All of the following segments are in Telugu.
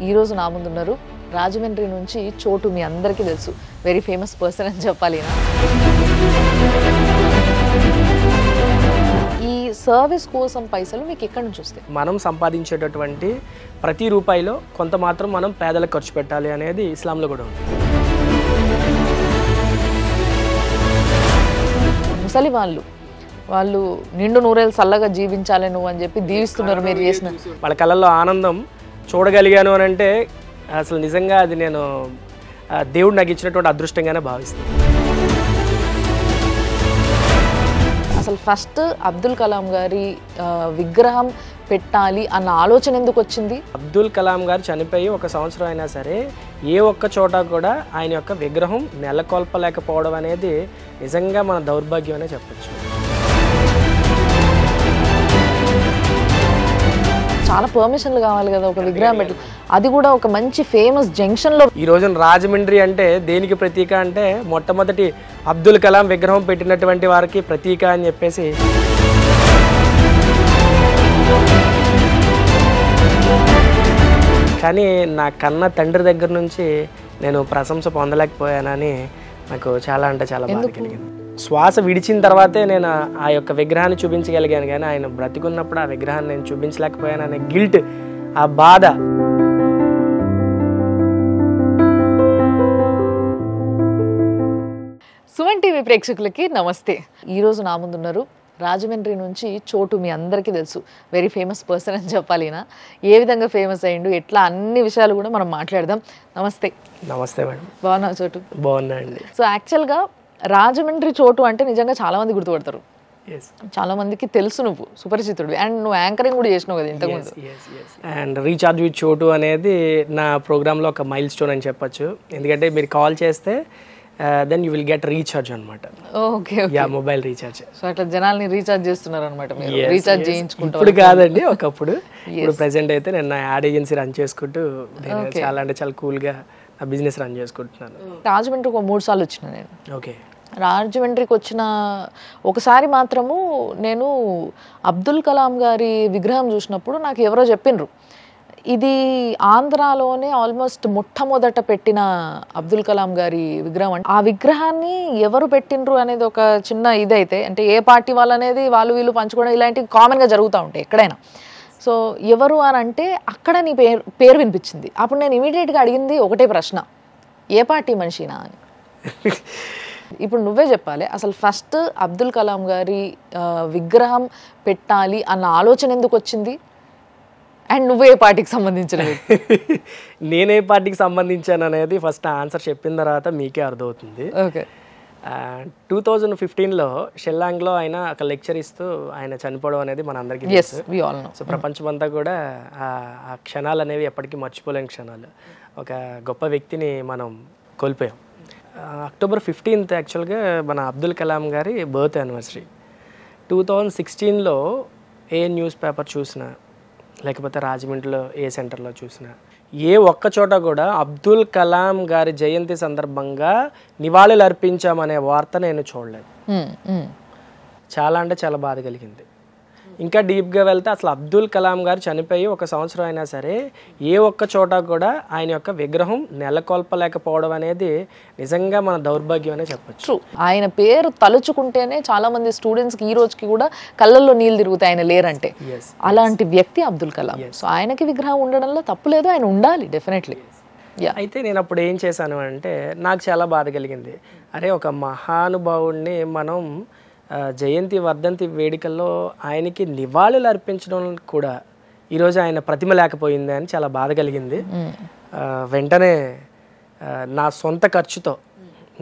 ఈ రోజు నా ముందు ఉన్నారు రాజమండ్రి నుంచి చోటు. మీ అందరికీ తెలుసు, వెరీ ఫేమస్ పర్సన్ అని చెప్పాలి. ఈ సర్వీస్ కోసం పైసలు మీకు ఎక్కడి నుంచి వస్తాయి? మనం సంపాదించేటటువంటి ప్రతి రూపాయిలో కొంత మాత్రం మనం పేదలకు ఖర్చు పెట్టాలి అనేది ఇస్లాంలో కూడా ఉంది. ముసలి వాళ్ళు నిండు నూరేళ్ళు చల్లగా జీవించాలి నువ్వు అని చెప్పి దీవిస్తున్నారు మీరు చేసిన. వాళ్ళ కళ్ళల్లో ఆనందం చూడగలిగాను అని అంటే అసలు నిజంగా అది నేను దేవుడు నాకు ఇచ్చినటువంటి అదృష్టంగానే భావిస్తాను. అసలు ఫస్ట్ అబ్దుల్ కలాం గారి విగ్రహం పెట్టాలి అన్న ఆలోచన ఎందుకు వచ్చింది? అబ్దుల్ కలాం గారు చనిపోయి 1 సంవత్సరం అయినా సరే ఏ ఒక్క చోట కూడా ఆయన యొక్క విగ్రహం నెలకొల్పలేకపోవడం అనేది నిజంగా మన దౌర్భాగ్యం అనే చెప్పచ్చు. చాలా పర్మిషన్లు కావాలి కదా ఒక విగ్రహం పెట్టి, అది కూడా ఒక మంచి ఫేమస్ జంక్షన్లో. ఈ రోజున రాజమండ్రి అంటే దేనికి ప్రతీక అంటే మొట్టమొదటి అబ్దుల్ కలాం విగ్రహం పెట్టినటువంటి వారికి ప్రతీక అని చెప్పేసి. కానీ నా కన్న తండ్రి దగ్గర నుంచి నేను ప్రశంస పొందలేకపోయానని నాకు చాలా అంటే చాలా బాధ కలిగింది. శ్వాస విడిచిన తర్వాతే నేను ఆ యొక్క విగ్రహాన్ని చూపించగలిగాను, కానీ ఆయన బ్రతికున్నప్పుడు ఆ విగ్రహాన్ని నేను చూపించలేకపోయాననే గిల్ట్, ఆ బాధ. సుమన్ టీవీ ప్రేక్షకులకి నమస్తే. ఈరోజు నా ముందు ఉన్నారు రాజమండ్రి నుంచి చోటు. మీ అందరికీ తెలుసు, వెరీ ఫేమస్ పర్సన్ అని చెప్పాలి. ఏ విధంగా ఫేమస్ అయ్యిండు, ఎట్లా, అన్ని విషయాలు కూడా మనం మాట్లాడదాం. నమస్తే. నమస్తే మేడం. బాగున్నావు చోటు? బాగున్నా అండి. సో యాక్చువల్గా రాజమండ్రి చోటు అంటే నిజంగా చాలా మంది గుర్తుపడతారు, చాలా మందికి తెలుసు, నువ్వు సుపరిచితుడు, అండ్ నువ్వు యాంకరింగ్ కూడా చేసినావు కదా ఇంతకుముందు. అండ్ రీఛార్జ్ విత్ చోటు అనేది నా ప్రోగ్రాంలో ఒక మైల్ స్టోన్ అని చెప్పొచ్చు. ఎందుకంటే మీరు కాల్ చేస్తే then you will get recharge అనమాట. Okay, mobile recharge. సో అట్లా జనాల్ని రీఛార్జ్ చేస్తున్నారు అనమాట, రీఛార్జ్ చేయించుకుంటారు. ఇప్పుడు కాదండి, ఒకప్పుడు. ఇప్పుడు ప్రెసెంట్ అయితే నేను నా యాడ్ ఏజెన్సీ రన్ చేసుకుంటూ చాలా అంటే చాలా కూల్గా నా బిజినెస్ రన్ చేసుకుంటున్నాను. రాజమండ్రికి ఒక 3 సార్లు వచ్చిన నేను. ఓకే. రాజమండ్రికి వచ్చిన ఒకసారి మాత్రము నేను అబ్దుల్ కలాం గారి విగ్రహం చూసినప్పుడు నాకు ఎవరో చెప్పిండ్రు, ఇది ఆంధ్రాలోనే ఆల్మోస్ట్ మొట్టమొదట పెట్టిన అబ్దుల్ కలాం గారి విగ్రహం. అంటే ఆ విగ్రహాన్ని ఎవరు పెట్టిండ్రు అనేది ఒక చిన్న ఇదైతే, అంటే ఏ పార్టీ వాళ్ళు అనేది వాళ్ళు వీళ్ళు పంచుకోవడం ఇలాంటివి కామన్గా జరుగుతూ ఉంటాయి ఎక్కడైనా. సో ఎవరు అని అంటే అక్కడ నీ పేరు వినిపించింది. అప్పుడు నేను ఇమీడియట్గా అడిగింది ఒకటే ప్రశ్న, ఏ పార్టీ మనిషినా అని. ఇప్పుడు నువ్వే చెప్పాలి, అసలు ఫస్ట్ అబ్దుల్ కలాం గారి విగ్రహం పెట్టాలి అన్న ఆలోచన ఎందుకు వచ్చింది, అండ్ నువ్వే పార్టీకి సంబంధించిన? నేనే పార్టీకి సంబంధించాను అనేది ఫస్ట్ ఆన్సర్ చెప్పిన తర్వాత మీకే అర్థమవుతుంది. ఓకే. 2015లో షెల్లాంగ్లో ఆయన ఒక లెక్చర్ ఇస్తూ ఆయన చనిపోవడం అనేది మన అందరికీ తెలుసు. సో ప్రపంచమంతా కూడా ఆ క్షణాలు అనేవి ఎప్పటికీ మర్చిపోలేని క్షణాలు. ఒక గొప్ప వ్యక్తిని మనం కోల్పోయాం. అక్టోబర్ 15th యాక్చువల్గా మన అబ్దుల్ కలాం గారి బర్త్ యానివర్సరీ. 2016లో ఏ న్యూస్ పేపర్ చూసినా, లేకపోతే రాజమండ్రిలో ఏ సెంటర్లో చూసినా, ఏ ఒక్క చోట కూడా అబ్దుల్ కలాం గారి జయంతి సందర్భంగా నివాళులు అర్పించామనే వార్త నేను చూడలేదు. చాలా అంటే చాలా బాధ కలిగింది. ఇంకా డీప్గా వెళ్తే అసలు అబ్దుల్ కలాం గారు చనిపోయి 1 సంవత్సరం అయినా సరే ఏ ఒక్క చోట కూడా ఆయన యొక్క విగ్రహం నెలకొల్పలేకపోవడం అనేది నిజంగా మన దౌర్భాగ్యం అనే చెప్పచ్చు. ఆయన పేరు తలుచుకుంటేనే చాలా మంది స్టూడెంట్స్కి ఈ రోజుకి కూడా కళ్ళల్లో నీళ్ళు తిరుగుతాయి ఆయన లేరంటే. అలాంటి వ్యక్తి అబ్దుల్ కలాం. సో ఆయనకి విగ్రహం ఉండడంలో తప్పు లేదు, ఆయన ఉండాలి డెఫినెట్లీ. అయితే నేను అప్పుడు ఏం చేశాను అంటే నాకు చాలా బాధ కలిగింది. అరే, ఒక మహానుభావుడిని మనం జయంతి వర్ధంతి వేడుకల్లో ఆయనకి నివాళులు అర్పించడం కూడా ఈరోజు ఆయన ప్రతిమ లేకపోయింది అని చాలా బాధ కలిగింది. వెంటనే నా సొంత ఖర్చుతో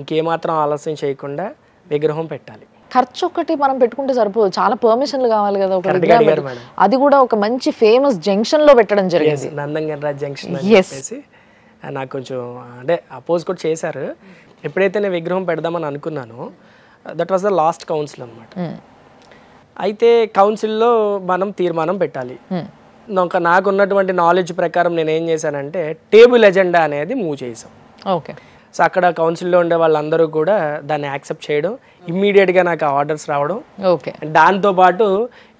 ఇంకేమాత్రం ఆలస్యం చేయకుండా విగ్రహం పెట్టాలి. ఖర్చు ఒకటి మనం పెట్టుకుంటే సరిపోదు, చాలా పర్మిషన్లు కావాలి కదా ఒక విగ్రహం. అది కూడా ఒక మంచి ఫేమస్ జంక్షన్ లో పెట్టడం జరిగింది, నందంగరాజ్ జంక్షన్ అని చెప్పేసి. నాకు కొంచెం అంటే అపోజ్ కూడా చేశారు. ఎప్పుడైతే నేను విగ్రహం పెడదామని అనుకున్నానో that was the last council అనమాట. అయితే కౌన్సిల్లో మనం తీర్మానం పెట్టాలి. నాకు ఉన్నటువంటి నాలెడ్జ్ ప్రకారం నేను ఏం చేశానంటే టేబుల్ ఎజెండా అనేది మూవ్ చేసాం. ఓకే. సో అక్కడ కౌన్సిల్లో ఉండే వాళ్ళందరూ కూడా దాన్ని యాక్సెప్ట్ చేయడం, ఇమ్మీడియట్గా నాకు ఆర్డర్స్ రావడం. ఓకే. దాంతోపాటు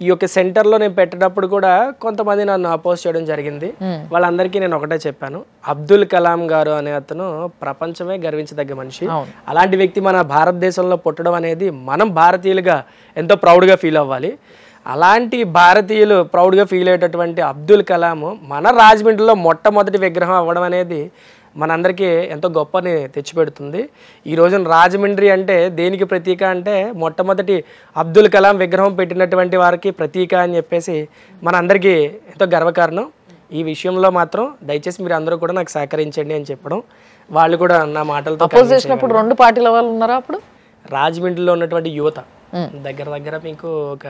ఈ యొక్క సెంటర్లో నేను పెట్టేటప్పుడు కూడా కొంతమంది నన్ను అపోజ్ చేయడం జరిగింది. వాళ్ళందరికీ నేను ఒకటే చెప్పాను, అబ్దుల్ కలాం గారు అనే అతను ప్రపంచమే గర్వించదగ్గ మనిషి. అలాంటి వ్యక్తి మన భారతదేశంలో పుట్టడం అనేది మనం భారతీయులుగా ఎంతో ప్రౌడ్గా ఫీల్ అవ్వాలి. అలాంటి భారతీయులు ప్రౌడ్గా ఫీల్ అయ్యేటటువంటి అబ్దుల్ కలాం మన రాజమండ్రిలో మొట్టమొదటి విగ్రహం అవ్వడం అనేది మనందరికీ ఎంతో గొప్పని తెచ్చిపెడుతుంది. ఈ రోజున రాజమండ్రి అంటే దేనికి ప్రతీక అంటే మొట్టమొదటి అబ్దుల్ కలాం విగ్రహం పెట్టినటువంటి వారికి ప్రతీక అని చెప్పేసి మనందరికీ ఎంతో గర్వకారణం. ఈ విషయంలో మాత్రం దయచేసి మీరు అందరూ కూడా నాకు సహకరించండి అని చెప్పడం, వాళ్ళు కూడా నా మాటలతో అపోజ్ చేసినప్పుడు 2 పార్టీల వాళ్ళు ఉన్నారా అప్పుడు? రాజమండ్రిలో ఉన్నటువంటి యువత దగ్గర మీకు ఒక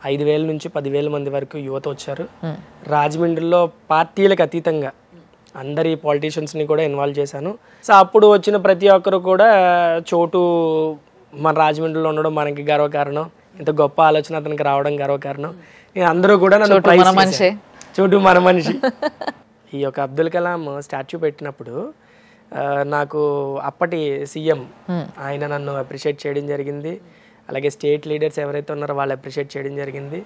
5,000 నుంచి 10,000 మంది వరకు యువత వచ్చారు. రాజమండ్రిలో పార్టీలకు అతీతంగా అందరి పాలిటీషియన్స్ని కూడా ఇన్వాల్వ్ చేశాను. సో అప్పుడు వచ్చిన ప్రతి ఒక్కరు కూడా చోటు మన రాజమండ్రిలో ఉండడం మనకి గర్వకారణం, ఇంత గొప్ప ఆలోచన అతనికి రావడం గర్వకారణం. అందరూ కూడా చోటు మన మనిషి. ఈ యొక్క అబ్దుల్ కలాం స్టాచ్యూ పెట్టినప్పుడు నాకు అప్పటి సీఎం ఆయన నన్ను అప్రిషియేట్ చేయడం జరిగింది. అలాగే స్టేట్ లీడర్స్ ఎవరైతే ఉన్నారో వాళ్ళు అప్రిషియేట్ చేయడం జరిగింది.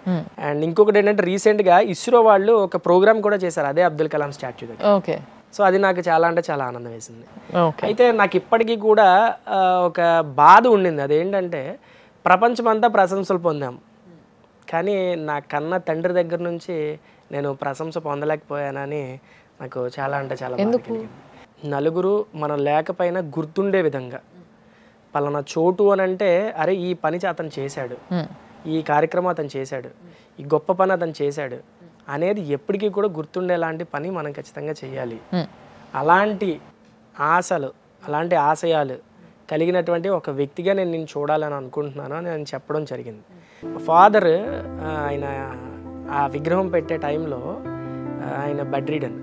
అండ్ ఇంకొకటి ఏంటంటే రీసెంట్గా ఇస్రో వాళ్ళు ఒక ప్రోగ్రామ్ కూడా చేశారు అదే అబ్దుల్ కలాం స్టాచ్యూ దగ్గర. సో అది నాకు చాలా అంటే చాలా ఆనందం వేసింది. అయితే నాకు ఇప్పటికీ కూడా ఒక బాధ ఉండింది. అదేంటంటే ప్రపంచమంతా ప్రశంసలు పొందాం, కానీ నా కన్న తండ్రి దగ్గర నుంచి నేను ప్రశంస పొందలేకపోయానని నాకు చాలా అంటే చాలా బాధ. నలుగురు మనం లేకపోయినా గుర్తుండే విధంగా పలానా చోటు అని అంటే అరే ఈ పని అతను చేశాడు, ఈ కార్యక్రమం అతను చేశాడు, ఈ గొప్ప పని అతను చేశాడు అనేది ఎప్పటికీ కూడా గుర్తుండేలాంటి పని మనం ఖచ్చితంగా చేయాలి. అలాంటి ఆశలు, అలాంటి ఆశయాలు కలిగినటువంటి ఒక వ్యక్తిగా నేను చూడాలని అనుకుంటున్నాను అని నేను చెప్పడం జరిగింది. ఫాదర్ ఆయన ఆ విగ్రహం పెట్టే టైంలో ఆయన బెడ్ రిడన్,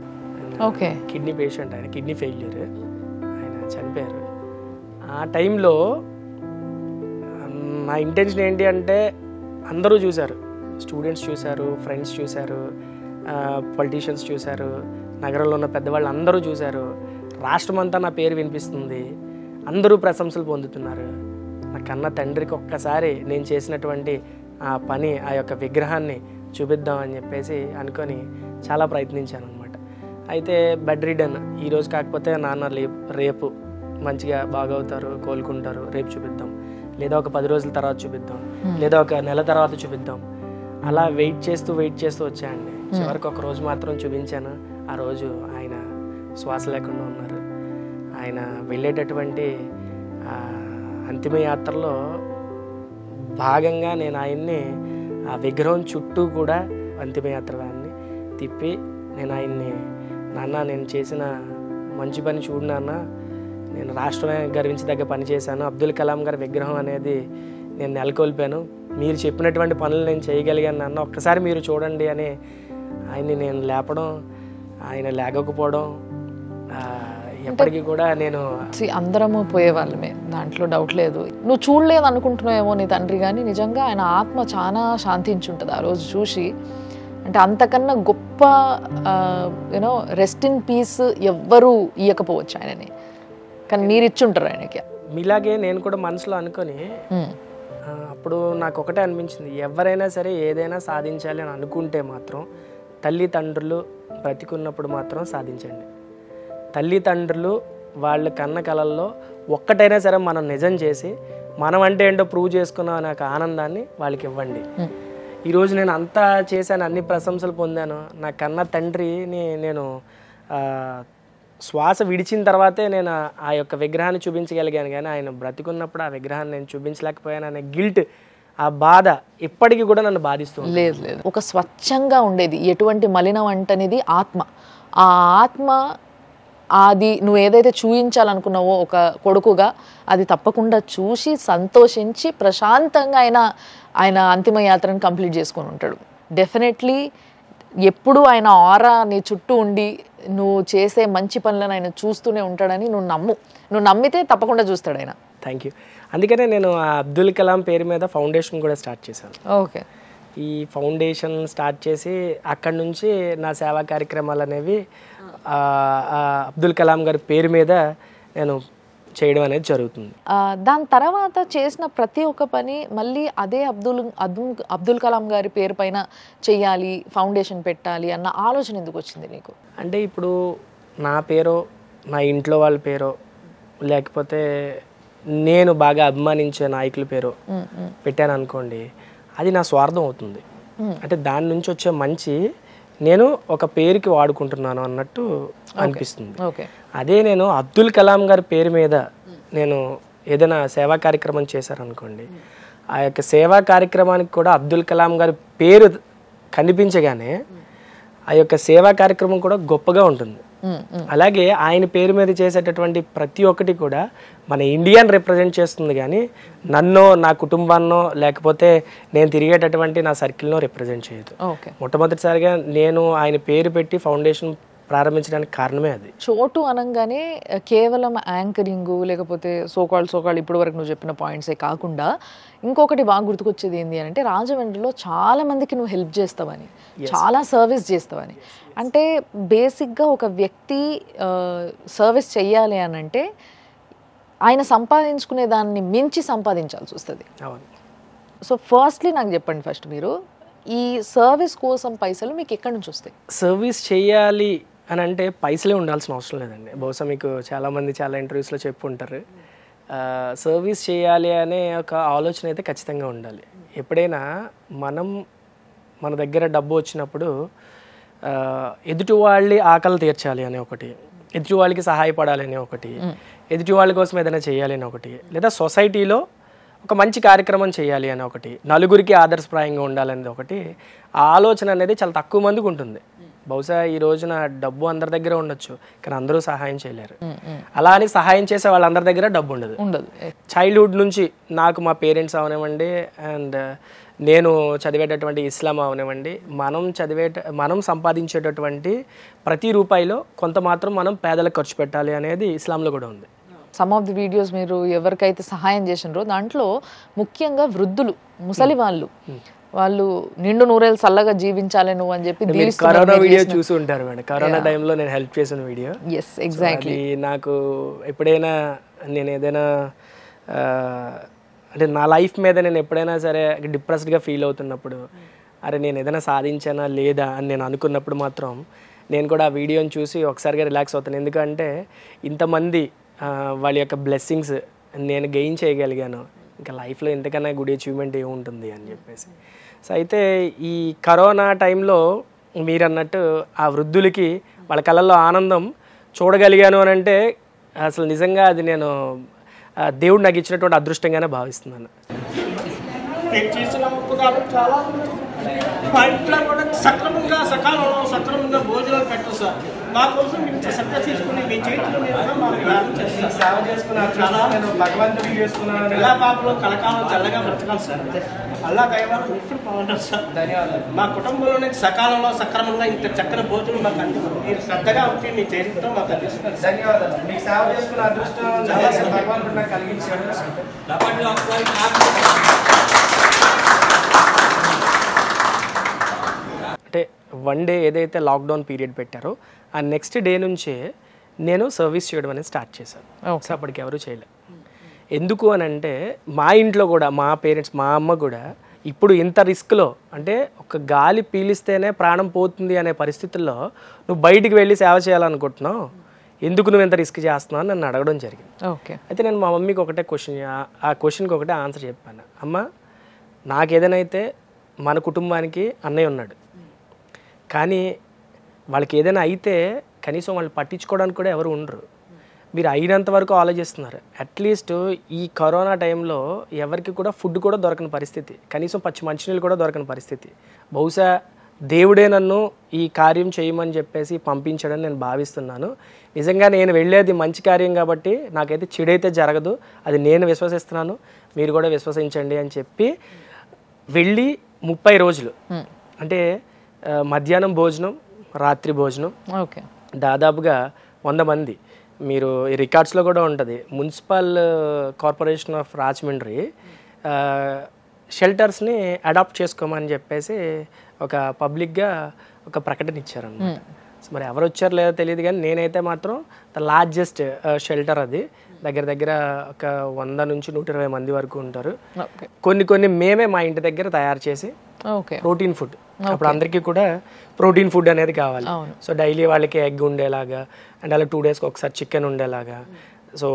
కిడ్నీ పేషెంట్, ఆయన కిడ్నీ ఫెయిల్యూర్, ఆయన చనిపోయారు. ఆ టైంలో నా ఇంటెన్షన్ ఏంటి అంటే అందరూ చూశారు, స్టూడెంట్స్ చూశారు, ఫ్రెండ్స్ చూశారు, పొలిటీషియన్స్ చూశారు, నగరంలో ఉన్న పెద్దవాళ్ళు అందరూ చూశారు, రాష్ట్రం అంతా నా పేరు వినిపిస్తుంది, అందరూ ప్రశంసలు పొందుతున్నారు. నా కన్న తండ్రికి ఒక్కసారి నేను చేసినటువంటి ఆ పని, ఆ యొక్క విగ్రహాన్ని చూపిద్దామని చెప్పేసి అనుకొని చాలా ప్రయత్నించాను అనమాట. అయితే బెడ్ రిడన్, ఈరోజు కాకపోతే నాన్న రేపు మంచిగా బాగవుతారు, కోలుకుంటారు, రేపు చూపిద్దాం, లేదా ఒక 10 రోజుల తర్వాత చూపిద్దాం, లేదా ఒక నెల తర్వాత చూపిద్దాం, అలా వెయిట్ చేస్తూ వచ్చాయండి. చివరికి ఒక రోజు మాత్రం చూపించాను. ఆ రోజు ఆయన శ్వాస లేకుండా ఉన్నారు. ఆయన వెళ్ళేటటువంటి అంతిమ యాత్రలో భాగంగా నేను ఆయన్ని ఆ విగ్రహం చుట్టూ కూడా అంతిమయాత్రని తిప్పి నేను ఆయన్ని, నాన్న నేను చేసిన మంచి పని చూడు నాన్న, నేను రాష్ట్రమే గర్వించదగ్గ పని చేశాను, అబ్దుల్ కలాం గారి విగ్రహం అనేది నేను నెలకొల్పాను, మీరు చెప్పినటువంటి పనులు నేను చేయగలిగాను నాన్న, ఒక్కసారి మీరు చూడండి అని ఆయన్ని నేను లేపడం, ఆయన లేకపోవడం ఎప్పటికీ కూడా నేను అందరము పోయేవాళ్ళమే, దాంట్లో డౌట్ లేదు. నువ్వు చూడలేదు అనుకుంటున్నావేమో నీ తండ్రి, కానీ నిజంగా ఆయన ఆత్మ చాలా శాంతించుంటుంది ఆ రోజు చూసి. అంటే అంతకన్నా గొప్ప యూనో రెస్ట్ ఇన్ పీస్ ఎవ్వరూ ఇవ్వకపోవచ్చు ఆయనని, కానీ మీరు ఇచ్చుంటారు ఆయనకి. మీలాగే నేను కూడా మనసులో అనుకొని అప్పుడు నాకు ఒకటే అనిపించింది, ఎవరైనా సరే ఏదైనా సాధించాలి అని అనుకుంటే మాత్రం తల్లిదండ్రులు బ్రతికున్నప్పుడు మాత్రం సాధించండి. తల్లిదండ్రులు వాళ్ళ కన్న కళల్లో ఒక్కటైనా సరే మనం నిజం చేసి మనం అంటే ఏంటో ప్రూవ్ చేసుకున్నాం అనే ఒక ఆనందాన్ని వాళ్ళకి ఇవ్వండి. ఈరోజు నేను అంతా చేశాను, అన్ని ప్రశంసలు పొందాను, నా కన్న తండ్రిని నేను శ్వాస విడిచిన తర్వాతే నేను ఆ యొక్క విగ్రహాన్ని చూపించగలిగాను, కానీ ఆయన బ్రతికున్నప్పుడు ఆ విగ్రహాన్ని నేను చూపించలేకపోయాను అనే గిల్ట్, ఆ బాధ ఇప్పటికీ కూడా నన్ను బాధిస్తుంది. లేదు, ఒక స్వచ్ఛంగా ఉండేది ఎటువంటి మలినం అంటనేది ఆత్మ. ఆ ఆత్మ అది నువ్వు ఏదైతే చూపించాలనుకున్నావో ఒక కొడుకుగా అది తప్పకుండా చూసి సంతోషించి ప్రశాంతంగా ఆయన అంతిమ యాత్రను కంప్లీట్ చేసుకొని ఉంటాడు. డెఫినెట్లీ ఎప్పుడు ఆయన ఆరా నీ చుట్టూ ఉండి నువ్వు చేసే మంచి పనులను ఆయన చూస్తూనే ఉంటాడని నువ్వు నమ్మితే తప్పకుండా చూస్తాడు ఆయన. Thank you. అందుకనే నేను అబ్దుల్ కలాం పేరు మీద ఫౌండేషన్ కూడా స్టార్ట్ చేశాను. ఓకే. ఈ ఫౌండేషన్ స్టార్ట్ చేసి అక్కడి నుంచి నా సేవా కార్యక్రమాలు అనేవి అబ్దుల్ కలాం గారి పేరు మీద నేను చేయడం అనేది జరుగుతుంది. దాని తర్వాత చేసిన ప్రతి ఒక్క పని మళ్ళీ అదే అబ్దుల్ కలాం గారి పేరు పైన చెయ్యాలి, ఫౌండేషన్ పెట్టాలి అన్న ఆలోచన ఎందుకు వచ్చింది నీకు? అంటే ఇప్పుడు నా పేరో, నా ఇంట్లో వాళ్ళ పేరో, లేకపోతే నేను బాగా అభిమానించే నాయకుల పేరో పెట్టాను అనుకోండి, అది నా స్వార్థం అవుతుంది. అంటే దాని నుంచి వచ్చే మంచి నేను ఒక పేరుకి వాడుకుంటున్నాను అన్నట్టు అనిపిస్తుంది. అదే నేను అబ్దుల్ కలాం గారి పేరు మీద నేను ఏదైనా సేవా కార్యక్రమం చేశారనుకోండి, ఆ యొక్క సేవా కార్యక్రమానికి కూడా అబ్దుల్ కలాం గారి పేరు కనిపించగానే ఆ యొక్క సేవా కార్యక్రమం కూడా గొప్పగా ఉంటుంది. అలాగే ఆయన పేరు మీద చేసేటటువంటి ప్రతి ఒక్కటి కూడా మన ఇండియాని రిప్రజెంట్ చేస్తుంది, కానీ నన్నో, నా కుటుంబాన్నో, లేకపోతే నేను తిరిగేటటువంటి నా సర్కిల్నో రిప్రజెంట్ చేయదు. మొట్టమొదటిసారిగా నేను ఆయన పేరు పెట్టి ఫౌండేషన్ ప్రారంభించడానికి కారణమే అది. చోటు అనగానే కేవలం యాంకరింగ్ లేకపోతే సోకాళ్ళు ఇప్పటి వరకు నువ్వు చెప్పిన పాయింట్సే కాకుండా ఇంకొకటి బాగా గుర్తుకొచ్చేది ఏంటి అంటే రాజమండ్రిలో చాలా మందికి నువ్వు హెల్ప్ చేస్తావని, చాలా సర్వీస్ చేస్తావని. అంటే బేసిక్గా ఒక వ్యక్తి సర్వీస్ చెయ్యాలి అని అంటే ఆయన సంపాదించుకునే దాన్ని మించి సంపాదించాల్సి వస్తుంది. సో ఫస్ట్లీ నాకు చెప్పండి, ఫస్ట్ మీరు ఈ సర్వీస్ కోసం పైసలు మీకు ఎక్కడి నుంచి వస్తాయి? సర్వీస్ చేయాలి అని అంటే పైసలే ఉండాల్సిన అవసరం లేదండి. బహుశా మీకు చాలామంది చాలా ఇంటర్వ్యూస్లో చెప్పు ఉంటారు, సర్వీస్ చేయాలి అనే ఒక ఆలోచన అయితే ఖచ్చితంగా ఉండాలి. ఎప్పుడైనా మన దగ్గర డబ్బు వచ్చినప్పుడు ఎదుటి వాళ్ళ ఆకలి తీర్చాలి అనే ఒకటి, ఎదుటి వాళ్ళకి సహాయపడాలి అనే ఒకటి, ఎదుటి వాళ్ళ కోసం ఏదైనా చేయాలి అని ఒకటి, లేదా సొసైటీలో ఒక మంచి కార్యక్రమం చేయాలి అని ఒకటి, నలుగురికి ఆదర్శప్రాయంగా ఉండాలనేది ఒకటి, ఆ ఆలోచన అనేది చాలా తక్కువ మందికి ఉంటుంది. బహుశా ఈ రోజున డబ్బు అందరి దగ్గర ఉండొచ్చు, కానీ అందరూ సహాయం చేయలేరు. అలా అని సహాయం చేసే వాళ్ళందరి దగ్గర డబ్బు ఉండదు. చైల్డ్హుడ్ నుంచి నాకు మా పేరెంట్స్ అవనివ్వండి, అండ్ నేను చదివేటటువంటి ఇస్లాం అవనివ్వండి, మనం సంపాదించేటటువంటి ప్రతి రూపాయిలో కొంత మాత్రం మనం పేదలకు ఖర్చు పెట్టాలి అనేది ఇస్లాంలో కూడా ఉంది. సమ్ ఆఫ్ ది వీడియోస్ మీరు ఎవరికైతే సహాయం చేసినారో దాంట్లో ముఖ్యంగా వృద్ధులు, ముసలి వాళ్ళు నిండు నూరేళ్ళు చల్లగా జీవించాలి నువ్వు అని చెప్పి కరోనా వీడియో చూసి ఉంటారు మేడం. కరోనా టైంలో నేను హెల్ప్ చేసిన వీడియో. ఎగ్జాక్ట్లీ. నాకు ఎప్పుడైనా నేను ఏదైనా అంటే నా లైఫ్ మీద నేను ఎప్పుడైనా సరే డిప్రెస్డ్గా ఫీల్ అవుతున్నప్పుడు, అరే నేను ఏదైనా సాధించానా లేదా అని నేను అనుకున్నప్పుడు మాత్రం నేను కూడా ఆ వీడియోని చూసి ఒకసారిగా రిలాక్స్ అవుతాను. ఎందుకంటే ఇంతమంది వాళ్ళ యొక్క బ్లెస్సింగ్స్ నేను గెయిన్ చేయగలిగాను, ఇంకా లైఫ్లో ఇంతకన్నా గుడ్ అచీవ్మెంట్ ఏముంటుంది అని చెప్పేసి. సో అయితే ఈ కరోనా టైంలో మీరు అన్నట్టు ఆ వృద్ధులకి వాళ్ళ కళ్ళల్లో ఆనందం చూడగలిగాను అని అంటే అసలు నిజంగా అది నేను దేవుడు నాకు ఇచ్చినటువంటి అదృష్టంగానే భావిస్తున్నాను. మా ఇంట్లో కూడా సక్రమంగా భోజనాలు పెట్టు సార్. మా కోసం ఇంత శ్రద్ధ తీసుకుని మీ చేతిలో సేవ చేసుకున్నాను. భగవంతుడికి చేసుకున్నాను. ఎలా పాపలో కలకాలం చల్లగా బ్రతకాలి సార్. అల్లా దైవాలు ఇప్పుడు బాగుంటారు సార్. ధన్యవాదాలు. మా కుటుంబంలోనే సకాలంలో సక్రమంగా ఇంత చక్కని భోజనం మాకు అందింది. మీరు శ్రద్ధగా ఉంటే మీ చేతితో మాకు అందిస్తున్నారు. ధన్యవాదాలు. మీకు సేవ చేసుకున్న అదృష్టం భగవంతుడు నాకు కలిగించాడు. అంటే వన్ డే ఏదైతే లాక్డౌన్ పీరియడ్ పెట్టారో ఆ నెక్స్ట్ డే నుంచే నేను సర్వీస్ చేయడం అనేది స్టార్ట్ చేశాను. అప్పటికి ఎవరు చేయలేదు. ఎందుకు అని అంటే మా ఇంట్లో కూడా మా పేరెంట్స్, మా అమ్మ కూడా ఇప్పుడు ఇంత రిస్క్లో, అంటే ఒక గాలి పీలిస్తేనే ప్రాణం పోతుంది అనే పరిస్థితుల్లో నువ్వు బయటికి వెళ్ళి సేవ చేయాలనుకుంటున్నావు, ఎందుకు నువ్వు ఎంత రిస్క్ చేస్తున్నావు అని నన్ను అడగడం జరిగింది. అయితే నేను మా మమ్మీకి ఒకటే ఆ క్వశ్చన్కి ఒకటే ఆన్సర్ చెప్పాను. అమ్మ, నాకేదైనా అయితే మన కుటుంబానికి అన్నయ్య ఉన్నాడు, కానీ వాళ్ళకి ఏదైనా అయితే కనీసం వాళ్ళు పట్టించుకోవడానికి కూడా ఎవరు ఉండరు. మీరు అయినంత వరకు ఆలోచిస్తున్నారు. అట్లీస్ట్ ఈ కరోనా టైంలో ఎవరికి కూడా ఫుడ్ కూడా దొరకని పరిస్థితి, కనీసం పచ్చి మంచినీళ్ళు కూడా దొరకని పరిస్థితి. బహుశా దేవుడే నన్ను ఈ కార్యం చేయమని చెప్పేసి పంపించడని నేను భావిస్తున్నాను. నిజంగా నేను వెళ్ళేది మంచి కార్యం కాబట్టి నాకైతే చెడైతే జరగదు, అది నేను విశ్వసిస్తున్నాను, మీరు కూడా విశ్వసించండి అని చెప్పి వెళ్ళి 30 రోజులు, అంటే మధ్యాహ్నం భోజనం, రాత్రి భోజనం, దాదాపుగా 100 మంది. మీరు ఈ రికార్డ్స్లో కూడా ఉంటుంది. మున్సిపల్ కార్పొరేషన్ ఆఫ్ రాజమండ్రి షెల్టర్స్ని అడాప్ట్ చేసుకోమని చెప్పేసి ఒక పబ్లిక్గా ఒక ప్రకటన ఇచ్చారన్నమాట. సో మరి ఎవరు వచ్చారో లేదో తెలియదు కానీ నేనైతే మాత్రం ద లార్జెస్ట్ షెల్టర్ అది. దగ్గర దగ్గర ఒక 100 నుంచి 120 మంది వరకు ఉంటారు. కొన్ని మేమే మా ఇంటి దగ్గర తయారు చేసి ప్రోటీన్ ఫుడ్, అప్పుడు అందరికీ కూడా ప్రోటీన్ ఫుడ్ అనేది కావాలి. సో డైలీ వాళ్ళకి ఎగ్ ఉండేలాగా అండ్ అలా 2 daysకి ఒకసారి చికెన్ ఉండేలాగా. సో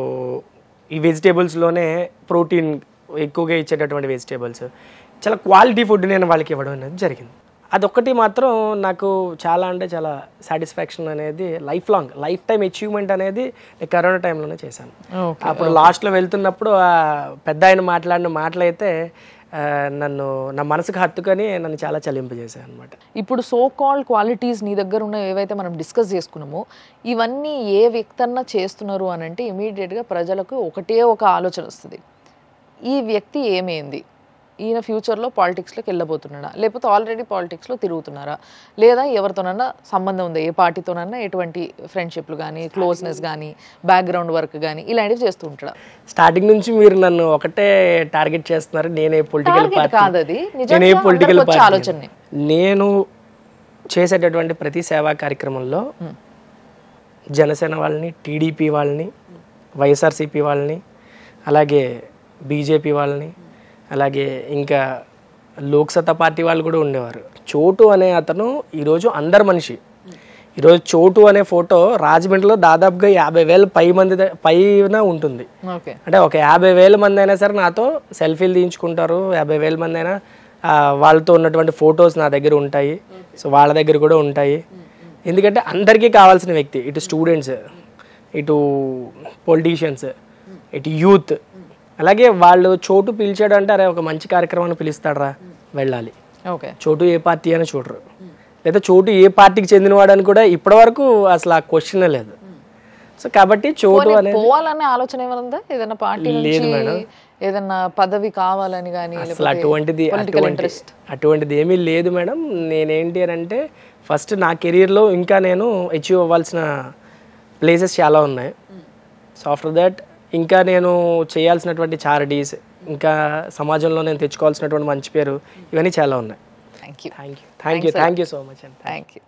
ఈ వెజిటేబుల్స్లోనే ప్రోటీన్ ఎక్కువగా ఇచ్చేటటువంటి వెజిటేబుల్స్, చాలా క్వాలిటీ ఫుడ్ నేను వాళ్ళకి ఇవ్వడం అనేది జరిగింది. అదొక్కటి మాత్రం నాకు చాలా అంటే చాలా సాటిస్ఫాక్షన్ అనేది లైఫ్ టైం అచీవ్మెంట్ అనేది నేను కరోనా టైంలోనే చేశాను. అప్పుడు లాస్ట్లో వెళ్తున్నప్పుడు పెద్ద ఆయన మాట్లాడిన మాటలైతే నా మనసుకు హత్తుకొని నన్ను చాలా చలింపజేశాయి అనమాట. ఇప్పుడు సో కాల్డ్ క్వాలిటీస్ నీ దగ్గర ఉన్న ఏవైతే మనం డిస్కస్ చేసుకున్నామో ఇవన్నీ ఏ వ్యక్తి అన్నా చేస్తున్నారు అని అంటే ఇమీడియట్గా ప్రజలకు ఒకటే ఒక ఆలోచన వస్తుంది, ఈ వ్యక్తి ఏమైంది, ఈయన ఫ్యూచర్లో పాలిటిక్స్లోకి వెళ్ళబోతున్నాడా, లేకపోతే ఆల్రెడీ పాలిటిక్స్లో తిరుగుతున్నారా, లేదా ఎవరితోనన్నా సంబంధం ఉందా, ఏ పార్టీతోనన్నా ఎటువంటి ఫ్రెండ్షిప్లు కానీ క్లోజ్నెస్ కానీ బ్యాక్గ్రౌండ్ వర్క్ కానీ ఇలాంటివి చేస్తూ ఉంటాడా? స్టార్టింగ్ నుంచి మీరు నన్ను ఒకటే టార్గెట్ చేస్తున్నారు. నేనే పొలిటికల్ ఆలోచన. నేను చేసేటటువంటి ప్రతి సేవా కార్యక్రమంలో జనసేన వాళ్ళని, టీడీపీ వాళ్ళని, వైఎస్ఆర్సీపీ వాళ్ళని, అలాగే బీజేపీ వాళ్ళని, అలాగే ఇంకా లోక్సత్తా పార్టీ వాళ్ళు కూడా ఉండేవారు. చోటు అనే అతను ఈరోజు అందరి మనిషి. ఈరోజు చోటు అనే ఫోటో రాజమండ్రిలో దాదాపుగా 50,000 పైన ఉంటుంది. అంటే ఒక 50,000 మంది అయినా సరే నాతో సెల్ఫీలు తీయించుకుంటారు. 50,000 మంది అయినా వాళ్ళతో ఉన్నటువంటి ఫొటోస్ నా దగ్గర ఉంటాయి. సో వాళ్ళ దగ్గర కూడా ఉంటాయి. ఎందుకంటే అందరికీ కావాల్సిన వ్యక్తి, ఇటు స్టూడెంట్స్, ఇటు పొలిటీషియన్స్, ఇటు యూత్. అలాగే వాళ్ళు చోటు పిలిచాడు అంటే అరే ఒక మంచి కార్యక్రమాన్ని పిలుస్తాడరా వెళ్ళాలి. చోటు ఏ పార్టీ అని చూడరు, లేదా చోటు ఏ పార్టీకి చెందినవాడు అని కూడా ఇప్పటి వరకు అసలు ఆ క్వశ్చన్ లేదు. సో కాబట్టి చోటు అనేది పోవాలనే ఆలోచన ఏమైనా ఏదైనా పార్టీ లేదు మేడం, ఏదన్నా పదవి కావాలని కానీ అసలు అటువంటిది ఏమీ లేదు మేడం. నేనేంటి అని అంటే ఫస్ట్ నా కెరీర్లో ఇంకా నేను అచీవ్ అవ్వాల్సిన ప్లేసెస్ చాలా ఉన్నాయి. సో ఆఫ్టర్ దాట్ ఇంకా నేను చేయాల్సినటువంటి చారిటీస్, ఇంకా సమాజంలో నేను తెచ్చుకోవాల్సినటువంటి మంచి పేరు, ఇవన్నీ చాలా ఉన్నాయి. థ్యాంక్ యూ సో మచ్ అండి. Thank you.